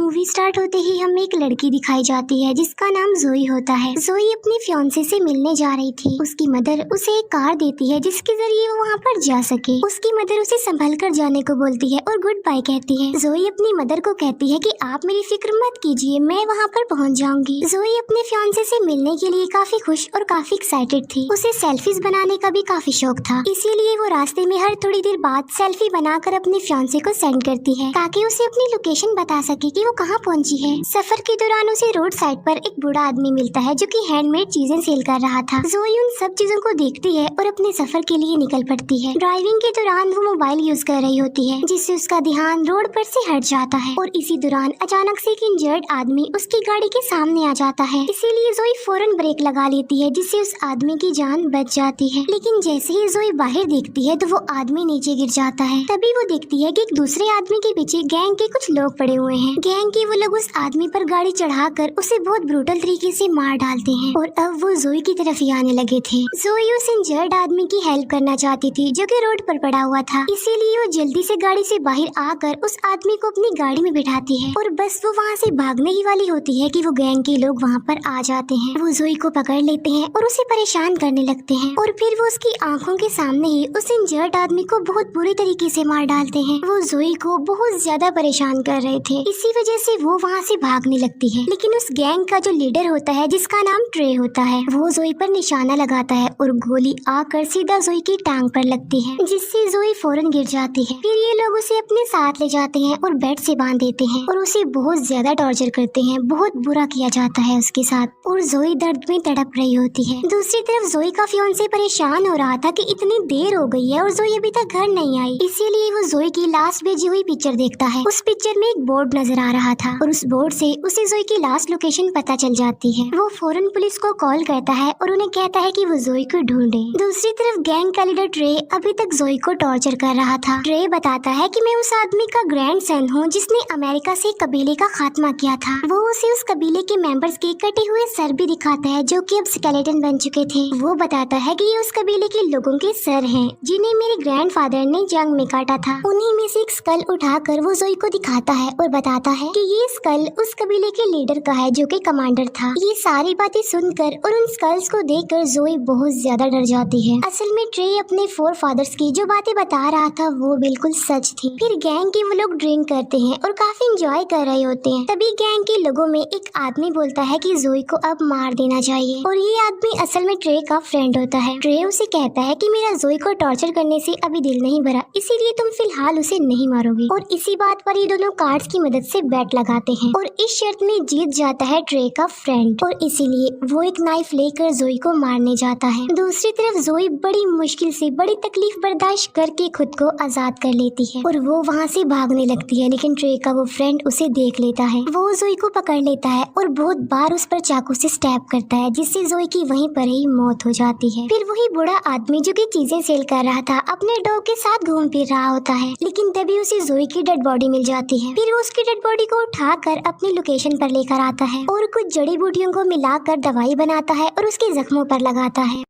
Movie start होते ही हमें एक लड़की दिखाई जाती है जिसका नाम जोई होता है। जोई अपने फियांसे से मिलने जा रही थी। उसकी मदर उसे एक कार देती है जिसके जरिए वो वहाँ पर जा सके। उसकी मदर उसे संभल कर जाने को बोलती है और गुड बाय कहती है। जोई अपनी मदर को कहती है कि आप मेरी फिक्र मत कीजिए, मैं वहाँ पर पहुँच जाऊंगी। जोई अपने फियांसे से मिलने के लिए काफी खुश और काफी एक्साइटेड थी। उसे सेल्फीज बनाने का भी काफी शौक था, इसीलिए वो रास्ते में हर थोड़ी देर बाद सेल्फी बनाकर अपने फियांसे को सेंड करती है ताकि उसे अपनी लोकेशन बता सके कि वो कहाँ पहुंची है। सफर के दौरान उसे रोड साइड पर एक बूढ़ा आदमी मिलता है जो कि हैंडमेड चीजें सेल कर रहा था। जोई उन सब चीजों को देखती है और अपने सफर के लिए निकल पड़ती है। ड्राइविंग के दौरान वो मोबाइल यूज कर रही होती है जिससे उसका ध्यान रोड पर से हट जाता है और इसी दौरान अचानक से एक इंजर्ड आदमी उसकी गाड़ी के सामने आ जाता है। इसीलिए जोई फौरन ब्रेक लगा लेती है जिससे उस आदमी की जान बच जाती है। लेकिन जैसे ही जोई बाहर देखती है तो वो आदमी नीचे गिर जाता है। तभी वो देखती है कि एक दूसरे आदमी के पीछे गैंग के कुछ लोग पड़े हुए हैं। गैंग के वो लोग उस आदमी पर गाड़ी चढ़ाकर उसे बहुत ब्रूटल तरीके से मार डालते हैं और अब वो जोई की तरफ ही आने लगे थे। जोई उस इंजर्ड आदमी की हेल्प करना चाहती थी जो कि रोड पर पड़ा हुआ था, इसीलिए वो जल्दी से गाड़ी से बाहर आकर उस आदमी को अपनी गाड़ी में बिठाती है और बस वो वहाँ से भागने ही वाली होती है कि वो गैंग के लोग वहाँ पर आ जाते हैं। वो जोई को पकड़ लेते हैं और उसे परेशान करने लगते हैं और फिर वो उसकी आंखों के सामने ही उस इंजर्ड आदमी को बहुत बुरी तरीके से मार डालते हैं। वो जोई को बहुत ज्यादा परेशान कर रहे थे, इसी वजह से वो वहाँ से भागने लगती है। लेकिन उस गैंग का जो लीडर होता है जिसका नाम ट्रे होता है, वो जोई पर निशाना लगाता है और गोली आकर सीधा जोई की टांग पर लगती है जिससे जोई फौरन गिर जाती है। फिर ये लोग उसे अपने साथ ले जाते हैं और बेड से बांध देते हैं और उसे बहुत ज्यादा टॉर्चर करते हैं। बहुत बुरा किया जाता है उसके साथ और जोई दर्द में तड़प रही होती है। दूसरी तरफ जोई का फियांसे परेशान हो रहा था कि इतनी देर हो गई है और जोई अभी तक घर नहीं आई, इसीलिए वो जोई की लास्ट भेजी हुई पिक्चर देखता है। उस पिक्चर में एक बोर्ड नजर आ रहा था और उस बोर्ड से उसे जोई की लास्ट लोकेशन पता चल जाती है। वो फौरन पुलिस को कॉल करता है और उन्हें कहता है कि वो जोई को ढूंढे। दूसरी तरफ गैंग का लीडर ट्रे अभी तक जोई को टॉर्चर कर रहा था। ट्रे बताता है कि मैं उस आदमी का ग्रैंडसन हूँ जिसने अमेरिका से कबीले का खात्मा किया था। वो उसे उस कबीले के मेंबर्स के कटे हुए सर भी दिखाता है जो कि अब स्केलेटन बन चुके थे। वो बताता है कि ये उस कबीले के लोगों के सर हैं जिन्हें मेरे ग्रैंडफादर ने जंग में काटा था। उन्हीं में से एक स्कल उठाकर वो जोई को दिखाता है और बताता है कि ये स्कल उस कबीले के लीडर का है जो कि कमांडर था। ये सारी बातें सुनकर और उन स्कल्स को देखकर जोई बहुत ज्यादा डर जाती है। असल में ट्रे अपने फोर फादर्स की जो बातें बता रहा था वो बिल्कुल सच थी। फिर गैंग के वो लोग ड्रिंक करते हैं और काफी एंजॉय कर रहे होते हैं। तभी गैंग के लोगों में एक आदमी बोलता है कि जोई को अब मार देना चाहिए और ये आदमी असल में ट्रे का फ्रेंड होता है। ट्रे उसे कहता है कि मेरा जोई को टॉर्चर करने से अभी दिल नहीं भरा, इसीलिए तुम फिलहाल उसे नहीं मारोगे। और इसी बात पर ये दोनों कार्ड्स की मदद से बैट लगाते हैं और इस शर्त में जीत जाता है ट्रे का फ्रेंड और इसीलिए वो एक नाइफ लेकर जोई को मारने जाता है। दूसरी तरफ जोई बड़ी मुश्किल से बड़ी तकलीफ बर्दाश्त करके खुद को आजाद कर लेती है और वो वहाँ से भागने लगती है। लेकिन ट्रे का वो फ्रेंड उसे देख लेता है। वो जोई को पकड़ लेता है और बहुत बार उस पर चाकू से स्टैब करता है जिससे जोई की वहीं पर ही मौत हो जाती है। फिर वही बूढ़ा आदमी जो कि चीजें सेल कर रहा था अपने डॉग के साथ घूम फिर रहा होता है, लेकिन तभी उसे जोई की डेड बॉडी मिल जाती है। फिर वो उसकी डेड बॉडी को उठाकर अपनी लोकेशन पर लेकर आता है और कुछ जड़ी बूटियों को मिलाकर दवाई बनाता है और उसके जख्मों पर लगाता है।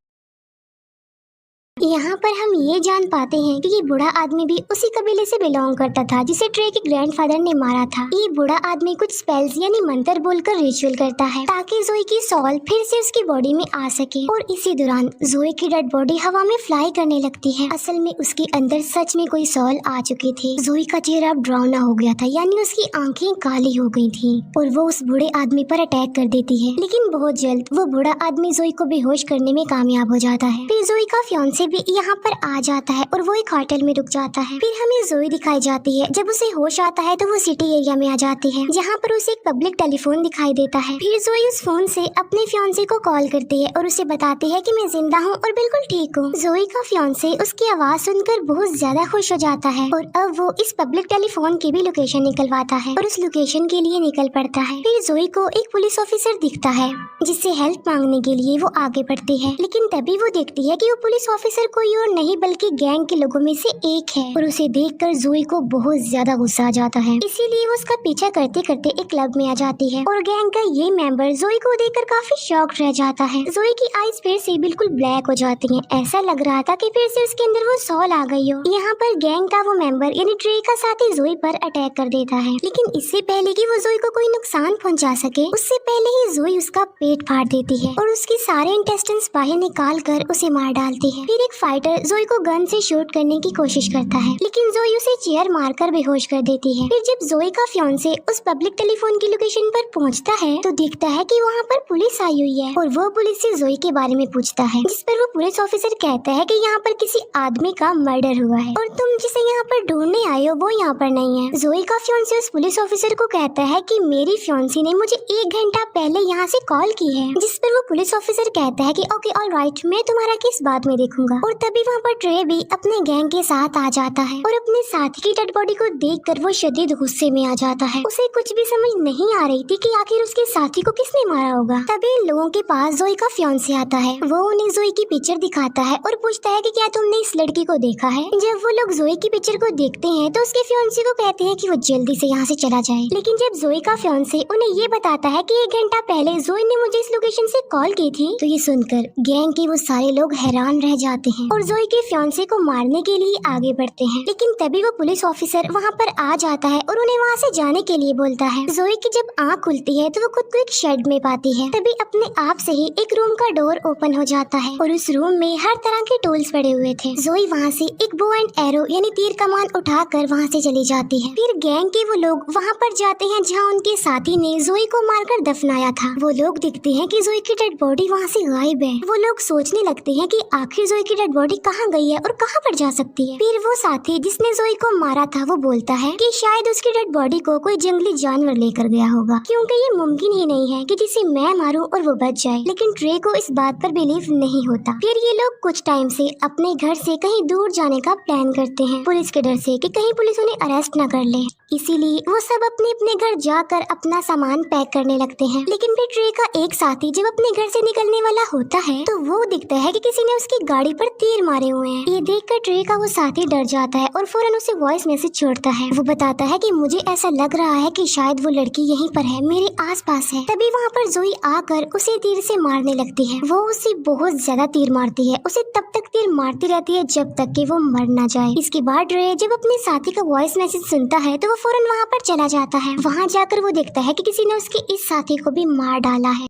यहाँ पर हम ये जान पाते हैं कि ये बूढ़ा आदमी भी उसी कबीले से बिलोंग करता था जिसे ट्रे के ग्रैंडफादर ने मारा था। ये बूढ़ा आदमी कुछ स्पेल्स यानी मंत्र बोलकर रिचुअल करता है ताकि जोई की सॉल फिर से उसकी बॉडी में आ सके और इसी दौरान जोई की डेड बॉडी हवा में फ्लाई करने लगती है। असल में उसके अंदर सच में कोई सॉल आ चुके थे। जोई का चेहरा अब डरावना हो गया था, यानी उसकी आंखें काली हो गई थी और वो उस बूढ़े आदमी पर अटैक कर देती है। लेकिन बहुत जल्द वो बूढ़ा आदमी जोई को बेहोश करने में कामयाब हो जाता है। फिर जोई का फियांसे भी यहाँ पर आ जाता है और वो एक होटल में रुक जाता है। फिर हमें जोई दिखाई जाती है। जब उसे होश आता है तो वो सिटी एरिया में आ जाती है जहाँ पर उसे एक पब्लिक टेलीफोन दिखाई देता है। फिर जोई उस फोन से अपने फियांसे को कॉल करती है और उसे बताती है कि मैं जिंदा हूँ और बिल्कुल ठीक हूँ। जोई का फियांसे उसकी आवाज सुनकर बहुत ज्यादा खुश हो जाता है और अब वो इस पब्लिक टेलीफोन की भी लोकेशन निकलवाता है और उस लोकेशन के लिए निकल पड़ता है। फिर जोई को एक पुलिस ऑफिसर दिखता है जिससे हेल्प मांगने के लिए वो आगे बढ़ती है, लेकिन तभी वो देखती है कि वो पुलिस ऑफिसर ऑफिसर कोई और नहीं बल्कि गैंग के लोगों में से एक है और उसे देखकर जोई को बहुत ज्यादा गुस्सा आ जाता है। इसीलिए वो उसका पीछा करते करते एक क्लब में आ जाती है और गैंग का ये मेंबर जोई को देखकर काफी शॉक्ड रह जाता है। जोई की आईज फिर से बिल्कुल ब्लैक हो जाती हैं। ऐसा लग रहा था कि फिर से उसके अंदर वो सॉल आ गई हो। यहाँ पर गैंग का वो मेंबर यानी ट्रे का साथी जोई पर अटैक कर देता है, लेकिन इससे पहले कि वो जोई को कोई नुकसान पहुंचा सके उससे पहले ही जोई उसका पेट फाड़ देती है और उसकी सारे इंटेस्टाइन्स बाहर निकाल कर उसे मार डालती है। फिर एक फाइटर जोई को गन से शूट करने की कोशिश करता है, लेकिन जोई उसे चेयर मारकर बेहोश कर देती है। फिर जब जोई का फियांसे उस पब्लिक टेलीफोन की लोकेशन पर पहुंचता है तो दिखता है कि वहाँ पर पुलिस आई हुई है और वो पुलिस से जोई के बारे में पूछता है, जिस पर वो पुलिस ऑफिसर कहता है कि यहाँ पर किसी आदमी का मर्डर हुआ है और तुम जिसे यहाँ पर ढूंढने आए हो वो यहाँ पर नहीं है। जोई का फियांसे उस पुलिस ऑफिसर को कहता है कि मेरी फियांसी ने मुझे 1 घंटा पहले यहाँ से कॉल की है, जिस पर वो पुलिस ऑफिसर कहता है कि ओके ऑलराइट, मैं तुम्हारा केस बाद में देखूंगा। और तभी वहाँ पर ट्रे भी अपने गैंग के साथ आ जाता है और अपने साथी की डेड बॉडी को देखकर वो शदीद गुस्से में आ जाता है। उसे कुछ भी समझ नहीं आ रही थी कि आखिर उसके साथी को किसने मारा होगा। तभी इन लोगों के पास जोई का फियांसे आता है। वो उन्हें जोई की पिक्चर दिखाता है और पूछता है कि क्या तुमने इस लड़की को देखा है। जब वो लोग जोई की पिक्चर को देखते हैं तो उसके फियांसे को कहते हैं कि वो जल्दी से यहाँ से चला जाए, लेकिन जब जोई का फियांसे उन्हें ये बताता है कि 1 घंटा पहले जोई ने मुझे इस लोकेशन से कॉल की थी, तो ये सुनकर गैंग के वो सारे लोग हैरान रह जाते हैं और जोई के फियांसे को मारने के लिए आगे बढ़ते हैं। लेकिन तभी वो पुलिस ऑफिसर वहाँ पर आ जाता है और उन्हें वहाँ से जाने के लिए बोलता है। जोई की जब आँख खुलती है तो वो खुद को एक शेड में पाती है। तभी अपने आप से ही एक रूम का डोर ओपन हो जाता है और उस रूम में हर तरह के टूल्स पड़े हुए थे। जोई वहाँ से एक बो एंड एरो यानी तीर कमान उठाकर वहाँ से चली जाती है। फिर गैंग के वो लोग वहाँ पर जाते हैं जहाँ उनके साथी ने जोई को मारकर दफनाया था। वो लोग दिखते हैं कि जोई की डेड बॉडी वहाँ से गायब है। वो लोग सोचने लगते हैं कि आखिर जोई की डेड बॉडी कहाँ गई है और कहाँ पर जा सकती है। फिर वो साथी जिसने जोई को मारा था वो बोलता है कि शायद उसकी डेड बॉडी को कोई जंगली जानवर लेकर गया होगा, क्योंकि ये मुमकिन ही नहीं है कि जिसे मैं मारूं और वो बच जाए। लेकिन ट्रे को इस बात पर बिलीव नहीं होता। फिर ये लोग कुछ टाइम से अपने घर से कहीं दूर जाने का प्लान करते हैं, पुलिस के डर से कि कहीं पुलिस उन्हें अरेस्ट न कर ले। इसीलिए वो सब अपने अपने घर जाकर अपना सामान पैक करने लगते हैं। लेकिन फिर ट्रे का एक साथी जब अपने घर से निकलने वाला होता है तो वो दिखता है कि किसी ने उसकी गाड़ी पर तीर मारे हुए हैं। ये देखकर ट्रे का वो साथी डर जाता है और फौरन उसे वॉइस मैसेज छोड़ता है। वो बताता है कि मुझे ऐसा लग रहा है कि शायद वो लड़की यहीं पर है, मेरे आसपास है। तभी वहाँ पर जोई आकर उसे तीर से मारने लगती है। वो उसे बहुत ज्यादा तीर मारती है, उसे तब तक तीर मारती रहती है जब तक कि वो मर ना जाए। इसके बाद ट्रे जब अपने साथी का वॉइस मैसेज सुनता है तो वो फौरन वहाँ पर चला जाता है। वहाँ जाकर वो देखता है कि किसी ने उसके इस साथी को भी मार डाला है।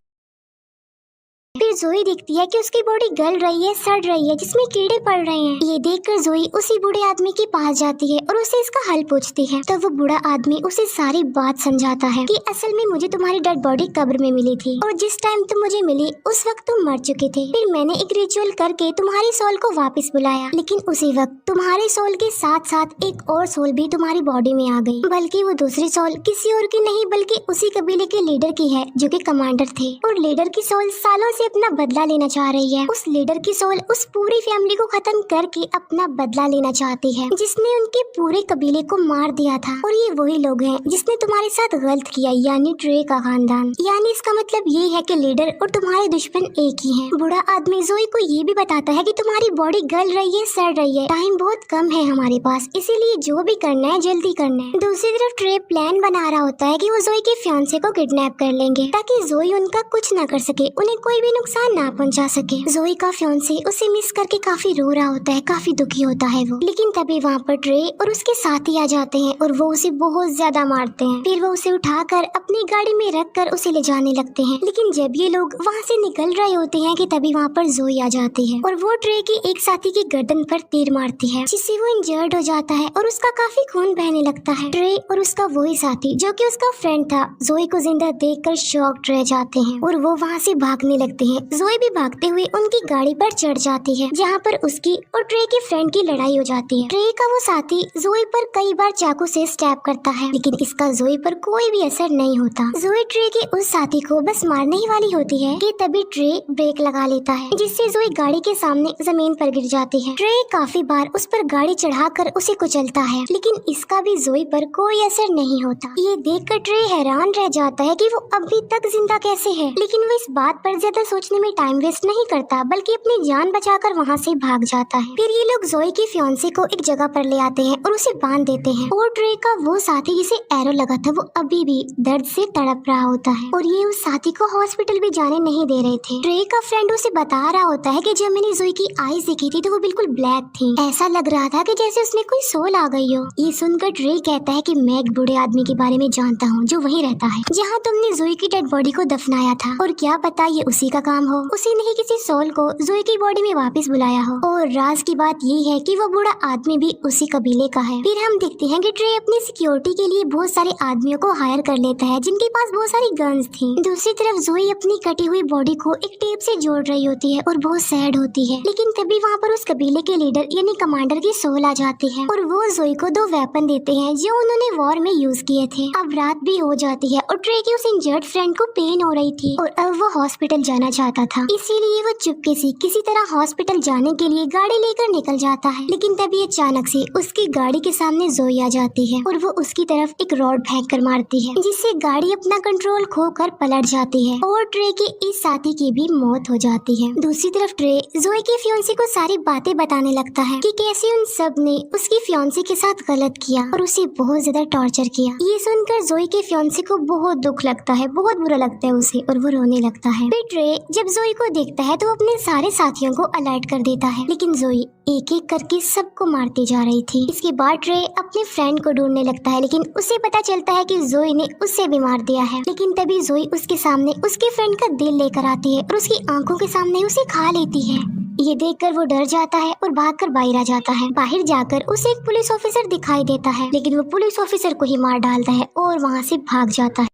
फिर जोई देखती है कि उसकी बॉडी गल रही है, सड़ रही है, जिसमें कीड़े पड़ रहे हैं। ये देखकर जोई उसी बूढ़े आदमी के पास जाती है और उसे इसका हल पूछती है। तो वो बूढ़ा आदमी उसे सारी बात समझाता है कि असल में मुझे तुम्हारी डेड बॉडी कब्र में मिली थी और जिस टाइम तुम मुझे मिली उस वक्त तुम मर चुके थे। फिर मैंने एक रिचुअल करके तुम्हारी सोल को वापस बुलाया, लेकिन उसी वक्त तुम्हारे सोल के साथ साथ एक और सोल भी तुम्हारी बॉडी में आ गई। बल्कि वो दूसरी सोल किसी और की नहीं बल्कि उसी कबीले के लीडर की है जो कि कमांडर थे, और लीडर की सोल सालों से अपना बदला लेना चाह रही है। उस लीडर की सोल उस पूरी फैमिली को खत्म करके अपना बदला लेना चाहती है जिसने उनके पूरे कबीले को मार दिया था। और ये वही लोग हैं जिसने तुम्हारे साथ गलत किया, यानी ट्रे का खानदान। यानी इसका मतलब ये है कि लीडर और तुम्हारे दुश्मन एक ही हैं। बूढ़ा आदमी जोई को ये भी बताता है कि तुम्हारी बॉडी गल रही है, सड़ रही है, टाइम बहुत कम है हमारे पास, इसीलिए जो भी करना है जल्दी करना है। दूसरी तरफ ट्रे प्लान बना रहा होता है कि वो जोई के फियांसे को किडनैप कर लेंगे ताकि जोई उनका कुछ ना कर सके, उन्हें कोई भी नुकसान ना पहुंचा सके। जोई का फियांसे उसे मिस करके काफी रो रहा होता है, काफी दुखी होता है वो। लेकिन तभी वहाँ पर ट्रे और उसके साथी आ जाते हैं और वो उसे बहुत ज्यादा मारते हैं। फिर वो उसे उठाकर अपनी गाड़ी में रखकर उसे ले जाने लगते हैं। लेकिन जब ये लोग वहाँ से निकल रहे होते हैं कि तभी वहाँ पर जोई आ जाती है और वो ट्रे की एक साथी की गर्दन पर तीर मारती है, जिससे वो इंजर्ड हो जाता है और उसका काफी खून बहने लगता है। ट्रे और उसका वही साथी जो कि उसका फ्रेंड था जोई को जिंदा देखकर शॉक्ड रह जाते हैं और वो वहाँ से भागने लगते हैं। जोई भी भागते हुए उनकी गाड़ी पर चढ़ जाती है जहाँ पर उसकी और ट्रे के फ्रेंड की लड़ाई हो जाती है। ट्रे का वो साथी जोई पर कई बार चाकू से स्टैब करता है, लेकिन इसका जोई पर कोई भी असर नहीं होता। जोई ट्रे के उस साथी को बस मारने ही वाली होती है कि तभी ट्रे ब्रेक लगा लेता है, जिससे जोई गाड़ी के सामने जमीन पर गिर जाती है। ट्रे काफी बार उस पर गाड़ी चढ़ाकर उसे कुचलता है, लेकिन इसका भी जोई पर कोई असर नहीं होता। ये देखकर ट्रे हैरान रह जाता है कि वो अभी तक जिंदा कैसे है, लेकिन वो इस बात पर ज्यादा सोचने सोचने में टाइम वेस्ट नहीं करता बल्कि अपनी जान बचाकर वहाँ से भाग जाता है। फिर ये लोग जोई के फियांसे को एक जगह पर ले आते हैं और उसे बांध देते हैं और ट्रे का वो साथी जिसे एरो लगा था वो अभी भी दर्द से तड़प रहा होता है और ये उस साथी को हॉस्पिटल भी जाने नहीं दे रहे थे। ट्रे का फ्रेंड उसे बता रहा होता है कि जब मैंने जोई की आईज देखी थी तो वो बिल्कुल ब्लैक थी, ऐसा लग रहा था कि जैसे उसमें कोई सोल आ गई हो। ये सुनकर ट्रे कहता है कि मैं एक बूढ़े आदमी के बारे में जानता हूँ जो वहीं रहता है जहाँ तुमने जोई की डेड बॉडी को दफनाया था और क्या पता ये उसी का काम हो, उसी ने ही किसी सोल को जोई की बॉडी में वापस बुलाया हो। और राज की बात ये है कि वो बूढ़ा आदमी भी उसी कबीले का है। फिर हम देखते हैं कि ट्रे अपनी सिक्योरिटी के लिए बहुत सारे आदमियों को हायर कर लेता है जिनके पास बहुत सारी गन्स थी। दूसरी तरफ जोई अपनी कटी हुई बॉडी को एक टेप से जोड़ रही होती है और बहुत सैड होती है, लेकिन तभी वहाँ पर उस कबीले के लीडर यानी कमांडर की सोल आ जाती है और वो जोई को 2 वेपन देते हैं जो उन्होंने वॉर में यूज किए थे। अब रात भी हो जाती है और ट्रे के उस इंजर्ड फ्रेंड को पेन हो रही थी और अब वो हॉस्पिटल जाना चाहता था, इसीलिए वो चुपके से किसी तरह हॉस्पिटल जाने के लिए गाड़ी लेकर निकल जाता है। लेकिन तभी अचानक से उसकी गाड़ी के सामने जोई आ जाती है और वो उसकी तरफ एक रॉड फेंक कर मारती है जिससे गाड़ी अपना कंट्रोल खोकर पलट जाती है और ट्रे के इस साथी की भी मौत हो जाती है। दूसरी तरफ ट्रे जोई के फियांसे को सारी बातें बताने लगता है कि कैसे उन सब ने उसकी फियांसे के साथ गलत किया और उसे बहुत ज्यादा टॉर्चर किया। ये सुनकर जोई के फियांसे को बहुत दुख लगता है, बहुत बुरा लगता है उसे और वो रोने लगता है। फिर ट्रे जब जोई को देखता है तो अपने सारे साथियों को अलर्ट कर देता है, लेकिन जोई एक एक करके सबको मारती जा रही थी। इसके बाद ट्रे अपने फ्रेंड को ढूंढने लगता है, लेकिन उसे पता चलता है कि जोई ने उससे भी मार दिया है। लेकिन तभी जोई उसके सामने उसके फ्रेंड का दिल लेकर आती है और उसकी आंखों के सामने उसे खा लेती है। ये देखकर वो डर जाता है और भागकर बाहर आ जाता है। बाहर जाकर उसे एक पुलिस ऑफिसर दिखाई देता है, लेकिन वो पुलिस ऑफिसर को ही मार डालता है और वहाँ से भाग जाता है।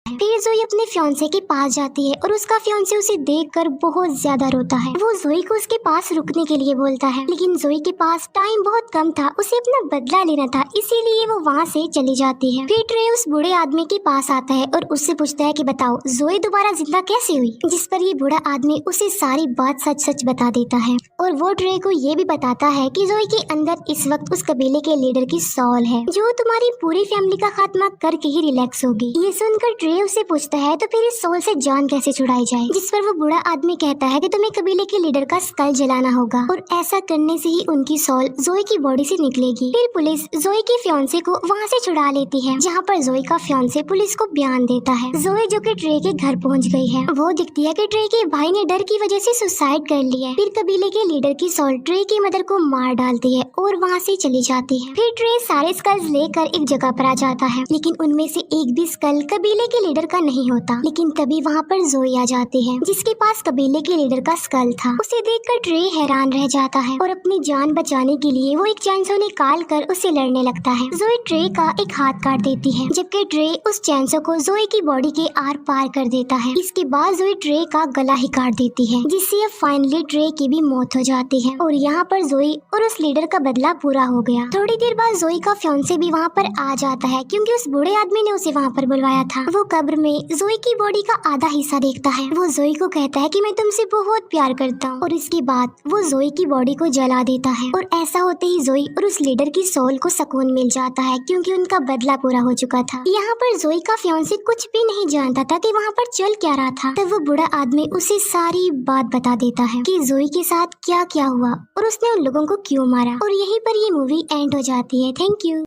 फिर जोई अपने फियांसे के पास जाती है और उसका फियांसे उसे देखकर बहुत ज्यादा रोता है। वो जोई को उसके पास रुकने के लिए बोलता है, लेकिन जोई के पास टाइम बहुत कम था, उसे अपना बदला लेना था, इसीलिए वो वहाँ से चली जाती है। फिर ट्रे उस बूढ़े आदमी के पास आता है और उससे पूछता है कि बताओ जोई दोबारा जिंदा कैसे हुई, जिस पर ये बूढ़ा आदमी उसे सारी बात सच सच बता देता है और वो ट्रे को ये भी बताता है कि जोई के अंदर इस वक्त उस कबीले के लीडर की सॉल है जो तुम्हारी पूरी फैमिली का खात्मा करके ही रिलैक्स होगी। ये सुनकर ट्रे उससे पूछता है तो फिर इस सोल से जान कैसे छुड़ाई जाए, जिस पर वो बूढ़ा आदमी कहता है कि तुम्हें कबीले के लीडर का स्कल जलाना होगा और ऐसा करने से ही उनकी सोल जोई की बॉडी से निकलेगी। फिर पुलिस जोई के फियांसे को वहाँ से छुड़ा लेती है, जहाँ पर जोई का फियांसे पुलिस को बयान देता है। जोई जो कि ट्रे के घर पहुँच गई है, वो दिखती है कि ट्रे के भाई ने डर की वजह से सुसाइड कर लिया है। फिर कबीले के लीडर की सोल ट्रे की मदर को मार डालती है और वहाँ से चली जाती है। फिर ट्रे सारे स्कल्स लेकर एक जगह पर आ जाता है, लेकिन उनमें से एक भी स्कल कबीले के लीडर का नहीं होता। लेकिन तभी वहाँ पर जोई आ जाती है जिसके पास कबीले के लीडर का स्कल था। उसे देखकर ट्रे हैरान रह जाता है और अपनी जान बचाने के लिए वो एक चैंसो निकाल कर उससे लड़ने लगता है। जोई ट्रे का एक हाथ काट देती है, जबकि ट्रे उस चैंसो को जोई की बॉडी के आर पार कर देता है। इसके बाद जोई ट्रे का गला ही काट देती है, जिससे अब फाइनली ट्रे की भी मौत हो जाती है और यहाँ पर जोई और उस लीडर का बदला पूरा हो गया। थोड़ी देर बाद जोई का फियांसे भी वहाँ पर आ जाता है, क्योंकि उस बूढ़े आदमी ने उसे वहाँ पर बुलवाया था। वो कब्र में जोई की बॉडी का आधा हिस्सा देखता है। वो जोई को कहता है कि मैं तुमसे बहुत प्यार करता हूँ और इसके बाद वो जोई की बॉडी को जला देता है और ऐसा होते ही जोई और उस लीडर की सोल को सुकून मिल जाता है, क्योंकि उनका बदला पूरा हो चुका था। यहाँ पर जोई का फियांसे कुछ भी नहीं जानता था कि वहाँ पर चल क्या रहा था। तब वो बूढ़ा आदमी उसे सारी बात बता देता है कि जोई के साथ क्या क्या हुआ और उसने उन लोगों को क्यों मारा, और यहीं पर ये मूवी एंड हो जाती है। Thank you.